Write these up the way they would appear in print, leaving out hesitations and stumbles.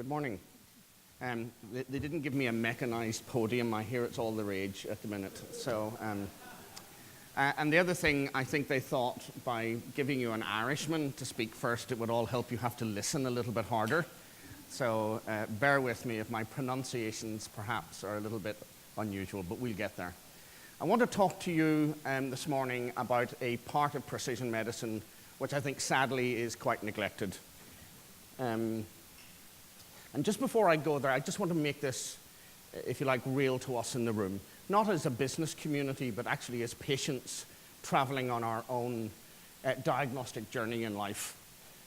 Good morning. They didn't give me a mechanized podium. I hear it's all the rage at the minute. So, and the other thing, I think they thought by giving you an Irishman to speak first, it would all help you have to listen a little bit harder. So bear with me if my pronunciations perhaps are a little bit unusual, but we'll get there. I want to talk to you this morning about a part of precision medicine which I think sadly is quite neglected. And just before I go there, I just want to make this, if you like, real to us in the room. Not as a business community, but actually as patients traveling on our own diagnostic journey in life.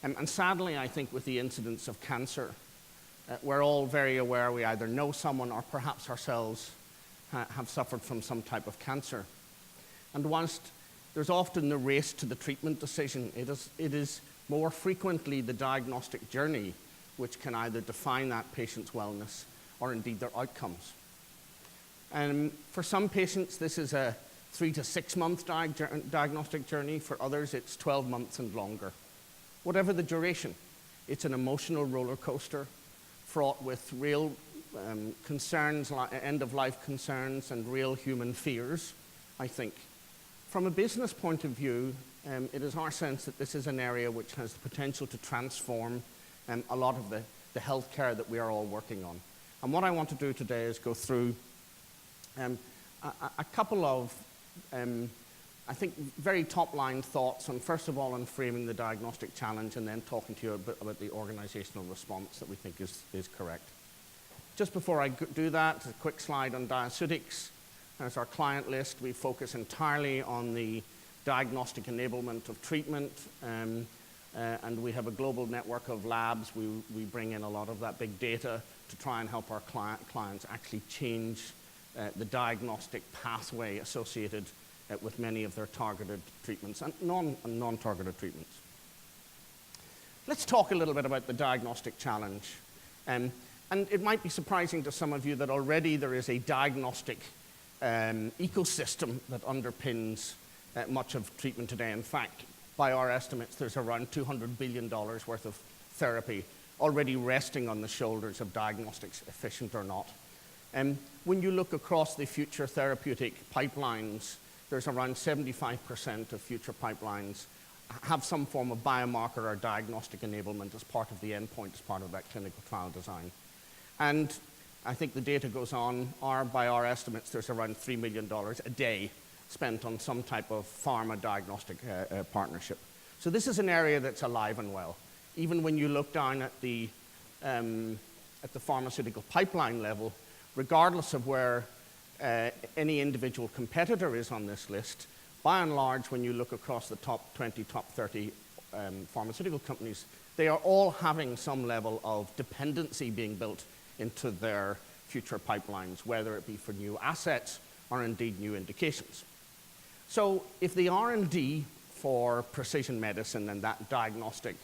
And sadly, I think with the incidence of cancer, we're all very aware we either know someone or perhaps ourselves have suffered from some type of cancer. And whilst there's often the race to the treatment decision, it is more frequently the diagnostic journey which can either define that patient's wellness or indeed their outcomes. And for some patients, this is a 3 to 6 month diagnostic journey. For others, it's 12 months and longer. Whatever the duration, it's an emotional roller coaster fraught with real concerns, end-of-life concerns, and real human fears, I think. From a business point of view, it is our sense that this is an area which has the potential to transform a lot of the healthcare that we are all working on. And what I want to do today is go through a couple of, I think, very top-line thoughts on, first of all, on framing the diagnostic challenge, and then talking to you a bit about the organizational response that we think is correct. Just before I do that, a quick slide on Diaceutics. As our client list, we focus entirely on the diagnostic enablement of treatment, and we have a global network of labs. We bring in a lot of that big data to try and help our clients actually change the diagnostic pathway associated with many of their targeted treatments and non-targeted treatments. Let's talk a little bit about the diagnostic challenge. And it might be surprising to some of you that already there is a diagnostic ecosystem that underpins much of treatment today. In fact, by our estimates, there's around $200 billion worth of therapy already resting on the shoulders of diagnostics, efficient or not. When you look across the future therapeutic pipelines, there's around 75% of future pipelines have some form of biomarker or diagnostic enablement as part of the endpoint, as part of that clinical trial design. And I think the data goes on, by our estimates, there's around $3 million a day spent on some type of pharma diagnostic partnership. So this is an area that's alive and well. Even when you look down at the pharmaceutical pipeline level, regardless of where any individual competitor is on this list, by and large, when you look across the top 20, top 30 pharmaceutical companies, they are all having some level of dependency being built into their future pipelines, whether it be for new assets or indeed new indications. So if the R&D for precision medicine and that diagnostic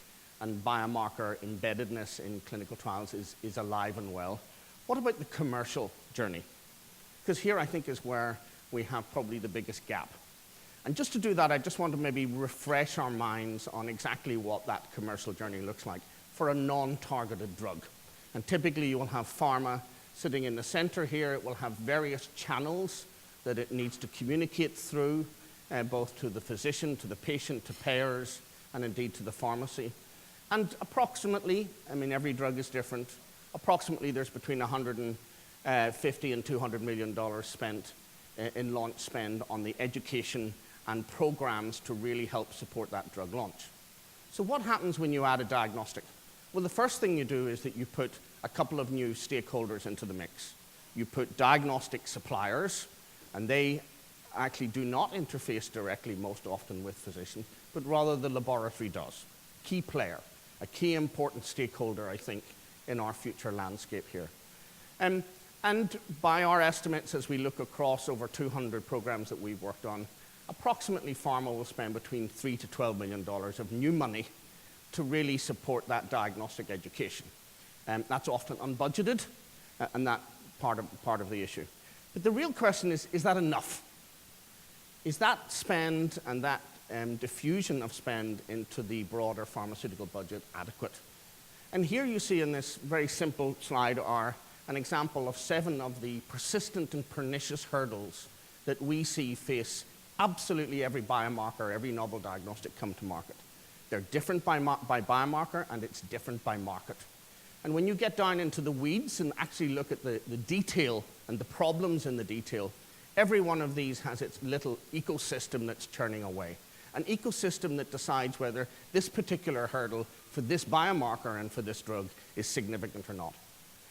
and biomarker embeddedness in clinical trials is alive and well, what about the commercial journey? Because here I think is where we have probably the biggest gap. And just to do that, I just want to maybe refresh our minds on exactly what that commercial journey looks like for a non-targeted drug. And typically you will have pharma sitting in the center here. It will have various channels that it needs to communicate through, both to the physician, to the patient, to payers, and indeed to the pharmacy. And approximately, I mean, every drug is different, approximately there's between $150 and $200 million spent in launch spend on the education and programs to really help support that drug launch. So what happens when you add a diagnostic? Well, the first thing you do is that you put a couple of new stakeholders into the mix. You put diagnostic suppliers, and they actually do not interface directly most often with physicians, but rather the laboratory does. Key player, a key important stakeholder, I think, in our future landscape here. And by our estimates, as we look across over 200 programs that we've worked on, approximately pharma will spend between $3 to $12 million of new money to really support that diagnostic education. That's often unbudgeted, and that's part of the issue. But the real question is that enough? Is that spend and that diffusion of spend into the broader pharmaceutical budget adequate? And here you see in this very simple slide are an example of 7 of the persistent and pernicious hurdles that we see face absolutely every biomarker, every novel diagnostic come to market. They're different by biomarker, and it's different by market. And when you get down into the weeds and actually look at the detail and the problems in the detail, every one of these has its little ecosystem that's churning away. An ecosystem that decides whether this particular hurdle for this biomarker and for this drug is significant or not.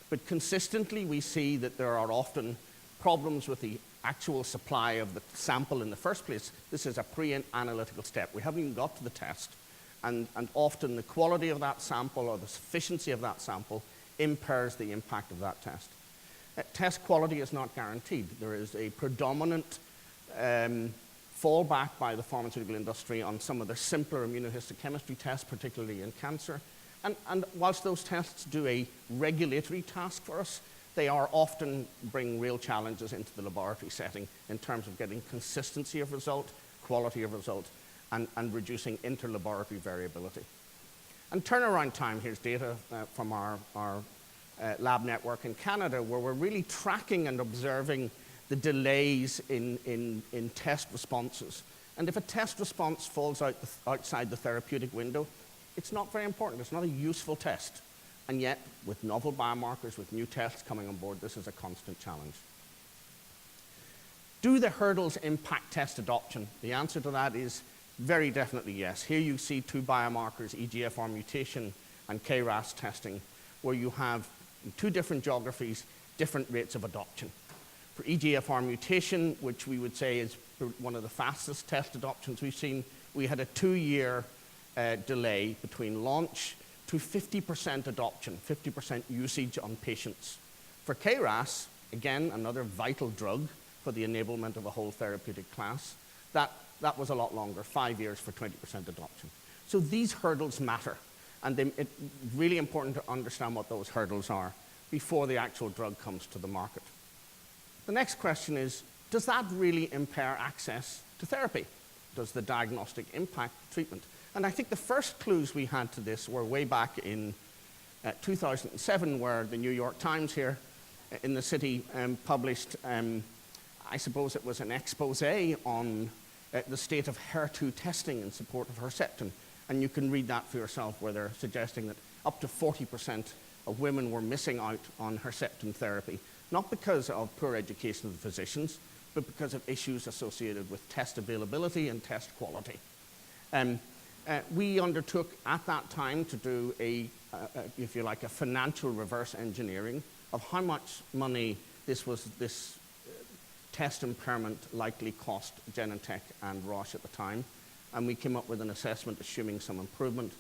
But consistently, we see that there are often problems with the actual supply of the sample in the first place. This is a pre-analytical step. We haven't even got to the test. And often the quality of that sample or the sufficiency of that sample impairs the impact of that test. Test quality is not guaranteed. There is a predominant fallback by the pharmaceutical industry on some of the simpler immunohistochemistry tests, particularly in cancer. And whilst those tests do a regulatory task for us, they are often bring real challenges into the laboratory setting in terms of getting consistency of result, quality of result, and reducing interlaboratory variability. And turnaround time, here's data from our lab network in Canada, where we're really tracking and observing the delays in test responses. And if a test response falls outside the therapeutic window, it's not very important. It's not a useful test. And yet, with novel biomarkers, with new tests coming on board, this is a constant challenge. Do the hurdles impact test adoption? The answer to that is very definitely yes. Here you see 2 biomarkers, EGFR mutation and KRAS testing, where you have, in 2 different geographies, different rates of adoption. For EGFR mutation, which we would say is one of the fastest test adoptions we've seen, we had a 2-year delay between launch to 50% adoption, 50% usage on patients. For KRAS, again, another vital drug for the enablement of a whole therapeutic class, that was a lot longer, 5 years for 20% adoption. So these hurdles matter, and it's really important to understand what those hurdles are before the actual drug comes to the market. The next question is, does that really impair access to therapy? Does the diagnostic impact treatment? And I think the first clues we had to this were way back in 2007, where the New York Times here in the city published, I suppose it was an expose on the state of HER2 testing in support of Herceptin. And you can read that for yourself, where they're suggesting that up to 40% of women were missing out on Herceptin therapy, not because of poor education of the physicians, but because of issues associated with test availability and test quality. We undertook at that time to do if you like, a financial reverse engineering of how much money this test impairment likely cost Genentech and Roche at the time. And we came up with an assessment assuming some improvement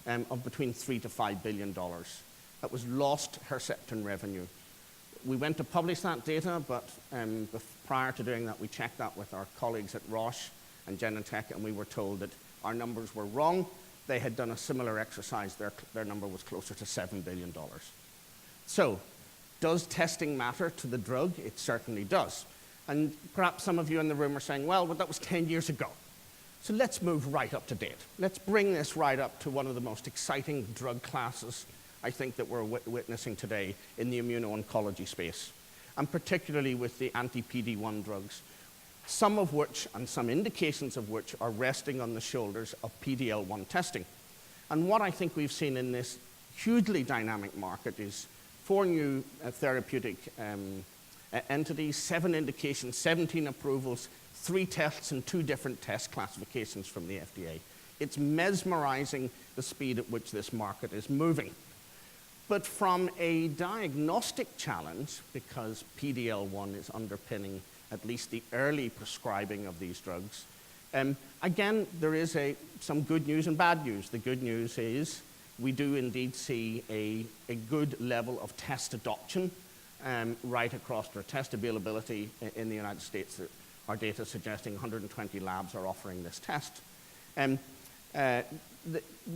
of between $3 to $5 billion. That was lost Herceptin revenue. We went to publish that data, but prior to doing that, we checked that with our colleagues at Roche and Genentech, and we were told that our numbers were wrong. They had done a similar exercise. Their number was closer to $7 billion. So, does testing matter to the drug? It certainly does. And perhaps some of you in the room are saying, well, but that was 10 years ago. So let's move right up to date. Let's bring this right up to one of the most exciting drug classes, I think, that we're witnessing today in the immuno-oncology space, and particularly with the anti-PD-1 drugs, some of which, and some indications of which, are resting on the shoulders of PD-L1 testing. And what I think we've seen in this hugely dynamic market is 4 new therapeutic entities, 7 indications, 17 approvals, 3 tests and 2 different test classifications from the FDA. It's mesmerizing the speed at which this market is moving. But from a diagnostic challenge, because PD-L1 is underpinning at least the early prescribing of these drugs, again, there is some good news and bad news. The good news is we do indeed see a good level of test adoption right across their test availability in the United States. Our data suggesting 120 labs are offering this test.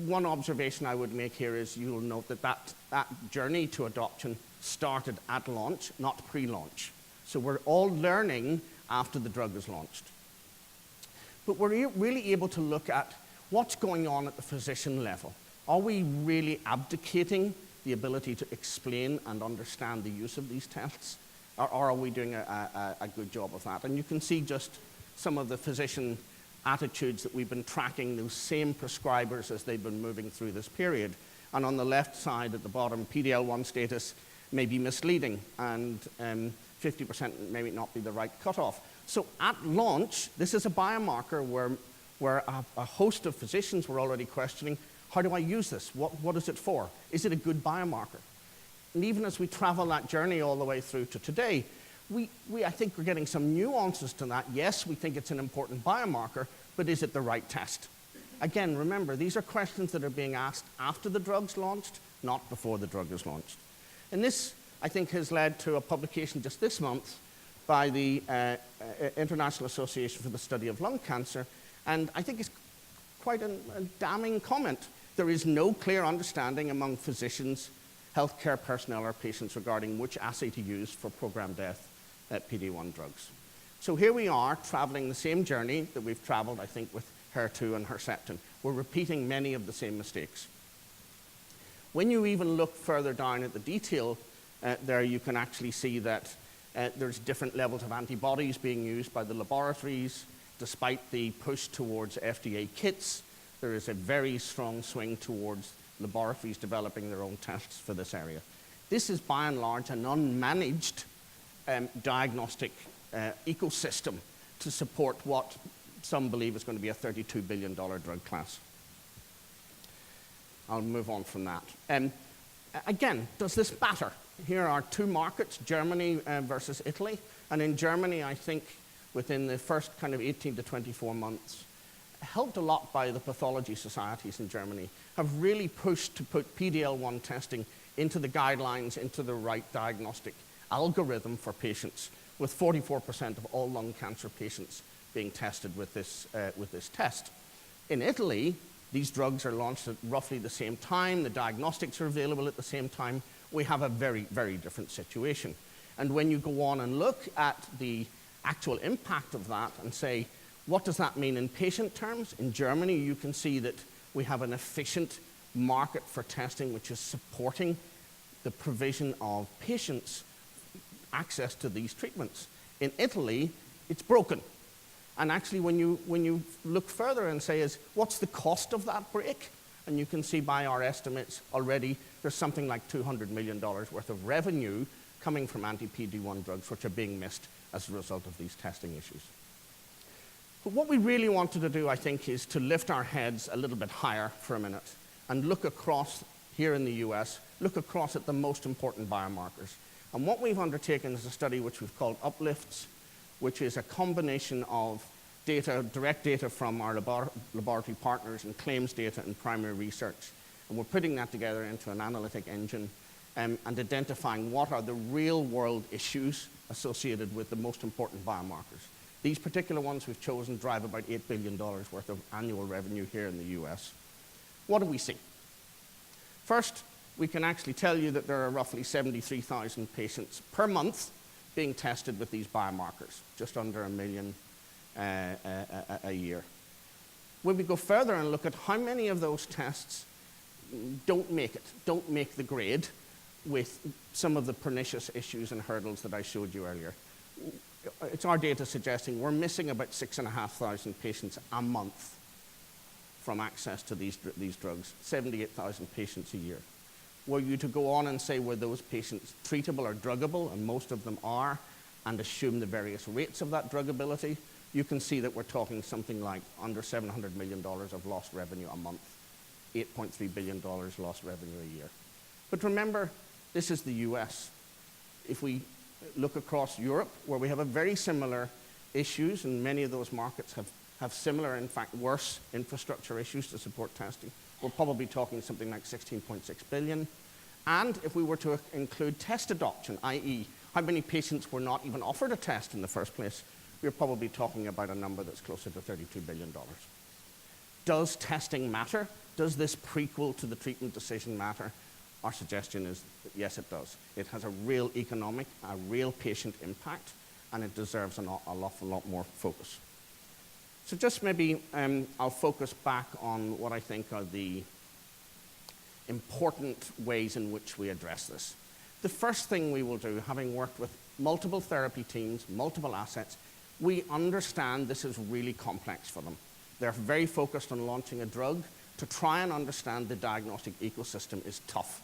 One observation I would make here is you'll note that journey to adoption started at launch, not pre-launch. So we're all learning after the drug is launched. But we're really able to look at what's going on at the physician level. Are we really abdicating the ability to explain and understand the use of these tests? Or are we doing a good job of that? And you can see just some of the physician attitudes that we've been tracking, those same prescribers as they've been moving through this period. And on the left side at the bottom, PD-L1 status may be misleading, and 50% may not be the right cutoff. So at launch, this is a biomarker where a host of physicians were already questioning, how do I use this? What is it for? Is it a good biomarker? And even as we travel that journey all the way through to today, I think we're getting some nuances to that. Yes, we think it's an important biomarker, but is it the right test? Again, remember, these are questions that are being asked after the drug's launched, not before the drug is launched. And this, I think, has led to a publication just this month by the International Association for the Study of Lung Cancer, and I think it's quite a damning comment. There is no clear understanding among physicians, healthcare personnel, or patients regarding which assay to use for programmed death PD-1 drugs. So here we are, traveling the same journey that we've traveled, I think, with HER2 and Herceptin. We're repeating many of the same mistakes. When you even look further down at the detail, there you can actually see that there's different levels of antibodies being used by the laboratories. Despite the push towards FDA kits, there is a very strong swing towards laboratories developing their own tests for this area. This is by and large an unmanaged diagnostic ecosystem to support what some believe is going to be a $32 billion drug class. I'll move on from that. Again, does this matter? Here are two markets, Germany versus Italy. And in Germany, I think within the first kind of 18 to 24 months, helped a lot by the pathology societies in Germany, have really pushed to put PD-L1 testing into the guidelines, into the right diagnostic algorithm for patients, with 44% of all lung cancer patients being tested with this test. In Italy, these drugs are launched at roughly the same time. The diagnostics are available at the same time. We have a very, very different situation. And when you go on and look at the actual impact of that and say, what does that mean in patient terms? In Germany, you can see that we have an efficient market for testing which is supporting the provision of patients access to these treatments. In Italy, it's broken. And actually, when you look further and say, what's the cost of that break? And you can see by our estimates already, there's something like $200 million worth of revenue coming from anti-PD-1 drugs, which are being missed as a result of these testing issues. But what we really wanted to do, I think, is to lift our heads a little bit higher for a minute and look across, here in the US, look across at the most important biomarkers. And what we've undertaken is a study which we've called Uplifts, which is a combination of data, direct data from our laboratory partners and claims data and primary research. And we're putting that together into an analytic engine and identifying what are the real-world issues associated with the most important biomarkers. These particular ones we've chosen drive about $8 billion worth of annual revenue here in the US. What do we see? First, we can actually tell you that there are roughly 73,000 patients per month being tested with these biomarkers, just under 1 million a year. When we go further and look at how many of those tests don't make the grade with some of the pernicious issues and hurdles that I showed you earlier. It's our data suggesting we're missing about 6,500 patients a month from access to these drugs, 78,000 patients a year. Were you to go on and say, were those patients treatable or druggable, and most of them are, and assume the various rates of that druggability, you can see that we're talking something like under $700 million of lost revenue a month, $8.3 billion lost revenue a year. But remember, this is the US. If we look across Europe, where we have a very similar issues, and many of those markets have similar, in fact, worse infrastructure issues to support testing, we're probably talking something like 16.6 billion. And if we were to include test adoption, i.e., how many patients were not even offered a test in the first place, we're probably talking about a number that's closer to $32 billion. Does testing matter? Does this prequel to the treatment decision matter? Our suggestion is that yes, it does. It has a real economic, a real patient impact, and it deserves an awful lot more focus. So just maybe I'll focus back on what I think are the important ways in which we address this. The first thing we will do, having worked with multiple therapy teams, multiple assets, we understand this is really complex for them. They're very focused on launching a drug. To try and understand the diagnostic ecosystem is tough.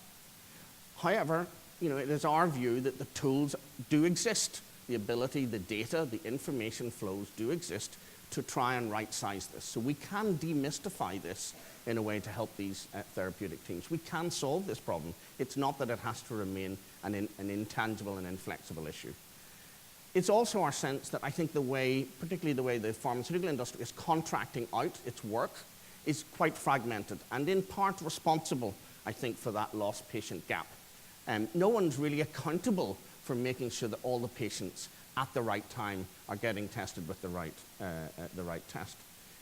However, it is our view that the tools do exist. The ability, the data, the information flows do exist to try and right-size this. So we can demystify this in a way to help these therapeutic teams. We can solve this problem. It's not that it has to remain an intangible and inflexible issue. It's also our sense that I think particularly the way the pharmaceutical industry is contracting out its work is quite fragmented and in part responsible, I think, for that lost patient gap. No one's really accountable for making sure that all the patients at the right time are getting tested with the right test.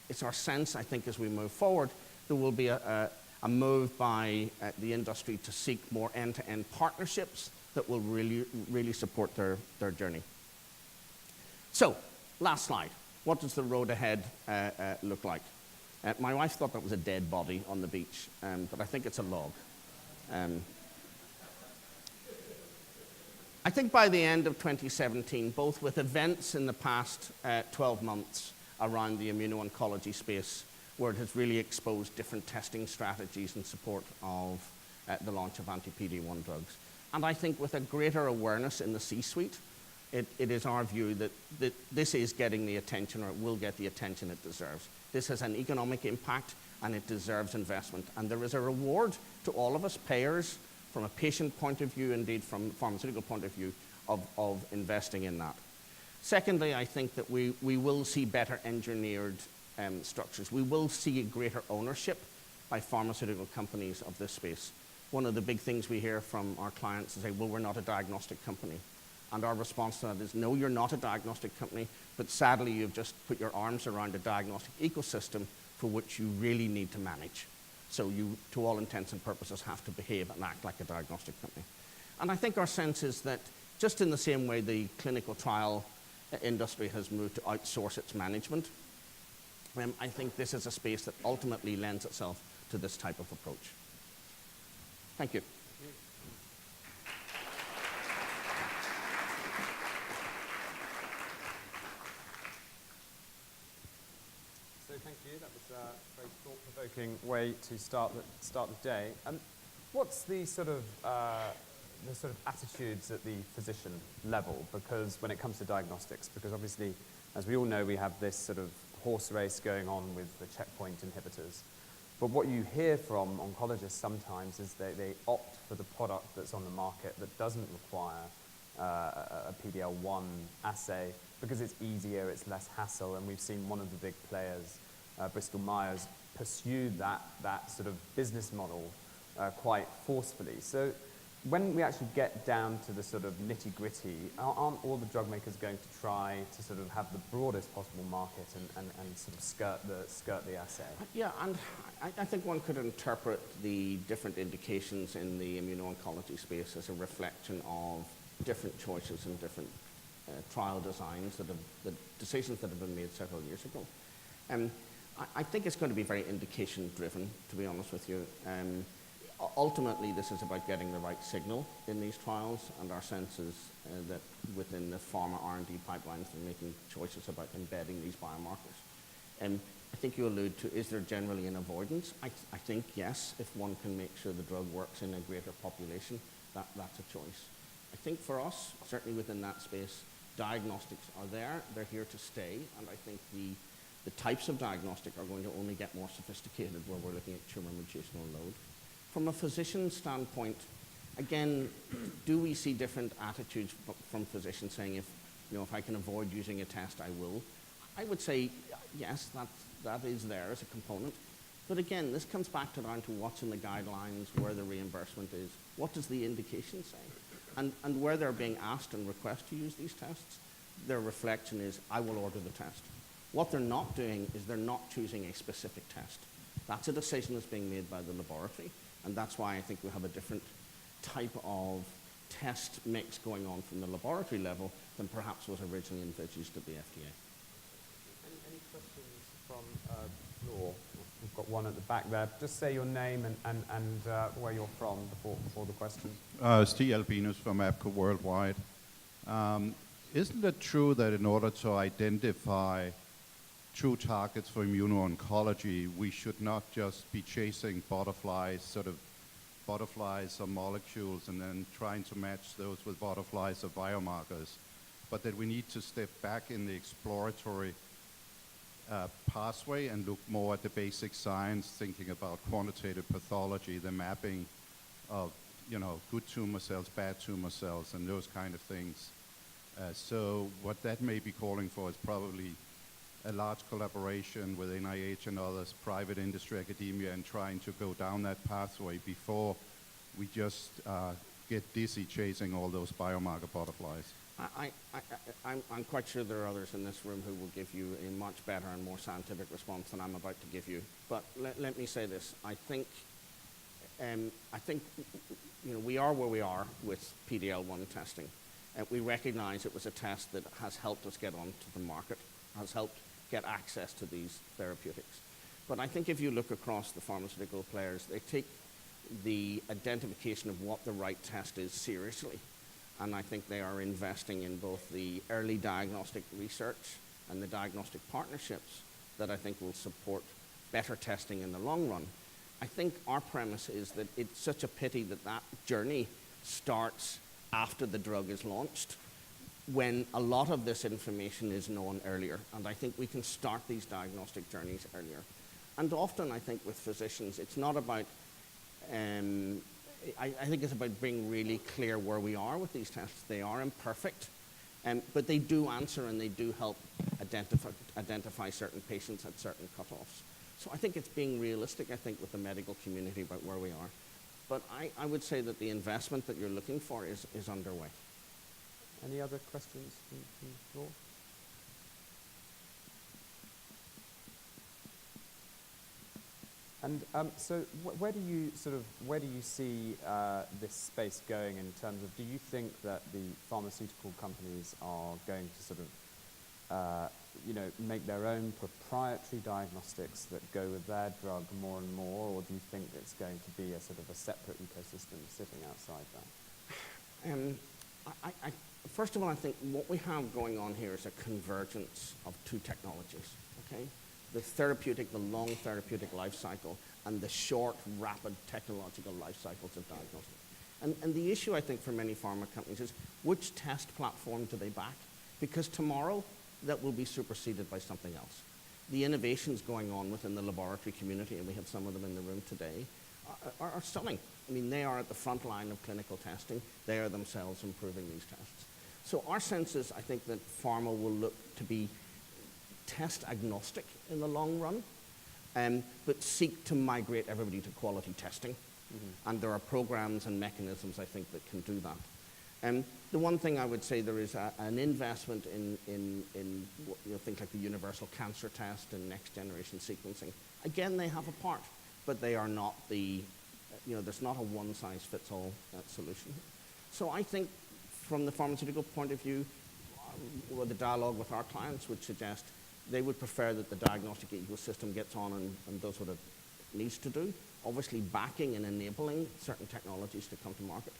It's our sense, I think, as we move forward, there will be a move by the industry to seek more end-to-end partnerships that will really support their journey. So, last slide. What does the road ahead look like? My wife thought that was a dead body on the beach, but I think it's a log. I think by the end of 2017, both with events in the past 12 months around the immuno-oncology space, where it has really exposed different testing strategies in support of the launch of anti-PD-1 drugs. And I think with a greater awareness in the C-suite, it is our view that this is getting the attention, or it will get the attention it deserves. This has an economic impact, and it deserves investment. And there is a reward to all of us payers, from a patient point of view, indeed from a pharmaceutical point of view, of investing in that. Secondly, I think that we will see better engineered structures. We will see a greater ownership by pharmaceutical companies of this space. One of the big things we hear from our clients is, well, we're not a diagnostic company. And our response to that is, no, you're not a diagnostic company, but sadly you've just put your arms around a diagnostic ecosystem for which you really need to manage. So you, to all intents and purposes, have to behave and act like a diagnostic company. And I think our sense is that just in the same way the clinical trial industry has moved to outsource its management, I think this is a space that ultimately lends itself to this type of approach. Thank you. So thank you. That was a very thought-provoking way to start the day. What's the sort of attitudes at the physician level? Because when it comes to diagnostics, because obviously, as we all know, we have this sort of horse race going on with the checkpoint inhibitors. But what you hear from oncologists sometimes is they opt for the product that's on the market that doesn't require a PD-L1 assay because it's easier, it's less hassle, and we've seen one of the big players, Bristol Myers, pursue that sort of business model quite forcefully. So when we actually get down to the sort of nitty-gritty, aren't all the drug makers going to try to sort of have the broadest possible market and sort of skirt the assay? Yeah, and I think one could interpret the different indications in the immuno-oncology space as a reflection of different choices and different trial designs, the decisions that have been made several years ago. I think it's going to be very indication-driven, to be honest with you. Ultimately, this is about getting the right signal in these trials, and our sense is that within the pharma R&D pipelines, they're making choices about embedding these biomarkers. I think you allude to, is there generally an avoidance? I think yes, if one can make sure the drug works in a greater population, that's a choice. I think for us, certainly within that space, diagnostics are there, they're here to stay, and I think the types of diagnostic are going to only get more sophisticated where we're looking at tumor mutational load. From a physician standpoint, again, do we see different attitudes from physicians saying, if I can avoid using a test, I will? I would say, yes, that is there as a component. But again, this comes back down to what's in the guidelines, where the reimbursement is, what does the indication say? And where they're being asked and requested to use these tests, their reflection is, I will order the test. What they're not doing is they're not choosing a specific test. That's a decision that's being made by the laboratory. And that's why I think we have a different type of test mix going on from the laboratory level than perhaps was originally envisaged at the FDA. Any questions from the floor? We've got one at the back there. Just say your name and where you're from before the question. Steve Albinus from APCO Worldwide. Isn't it true that in order to identify true targets for immuno-oncology, we should not just be chasing butterflies or molecules and then trying to match those with butterflies or biomarkers, but that we need to step back in the exploratory pathway and look more at the basic science, thinking about quantitative pathology, the mapping of good tumor cells, bad tumor cells, and those kind of things. So what that may be calling for is probably a large collaboration with NIH and others, private industry, academia, and trying to go down that pathway before we just get dizzy chasing all those biomarker butterflies. I'm quite sure there are others in this room who will give you a much better and more scientific response than I'm about to give you. But let me say this. I think we are where we are with PD-L1 testing. We recognize it was a test that has helped us get onto the market, has helped get access to these therapeutics. But I think if you look across the pharmaceutical players, they take the identification of what the right test is seriously. And I think they are investing in both the early diagnostic research and the diagnostic partnerships that I think will support better testing in the long run. I think our premise is that it's such a pity that that journey starts after the drug is launched, when a lot of this information is known earlier. And I think we can start these diagnostic journeys earlier. And often I think with physicians, it's not about, I think it's about being really clear where we are with these tests. They are imperfect, but they do answer and they do help identify certain patients at certain cutoffs. So I think it's being realistic, I think, with the medical community about where we are. But I would say that the investment that you're looking for is underway. Any other questions from the floor? And so where do you see this space going in terms of, do you think that the pharmaceutical companies are going to sort of make their own proprietary diagnostics that go with their drug more and more, or do you think it's going to be a sort of a separate ecosystem sitting outside that? First of all, I think what we have going on here is a convergence of two technologies, okay? The therapeutic, the long therapeutic life cycle, and the short, rapid technological life cycles of diagnostics. And the issue, I think, for many pharma companies is which test platform do they back? Because tomorrow, that will be superseded by something else. The innovations going on within the laboratory community, and we have some of them in the room today, are stunning. I mean, they are at the front line of clinical testing. They are themselves improving these tests. So our sense is, I think, that pharma will look to be test agnostic in the long run, but seek to migrate everybody to quality testing. Mm-hmm. And there are programs and mechanisms, I think, that can do that. The one thing I would say, there is an investment in things like the universal cancer test and next generation sequencing. Again, they have a part, but they are not there's not a one size fits all solution. So I think from the pharmaceutical point of view, the dialogue with our clients would suggest they would prefer that the diagnostic ecosystem gets on and does what it needs to do, obviously backing and enabling certain technologies to come to market.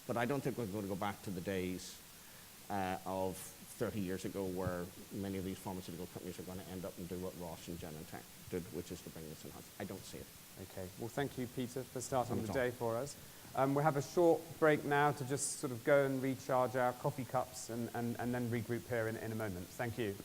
But I don't think we're going to go back to the days of 30 years ago where many of these pharmaceutical companies are going to end up and do what Roche and Genentech did, which is to bring this in-house. I don't see it. Okay. Well, thank you, Peter, for starting the day for us. We'll have a short break now to just sort of go and recharge our coffee cups and then regroup here in a moment. Thank you.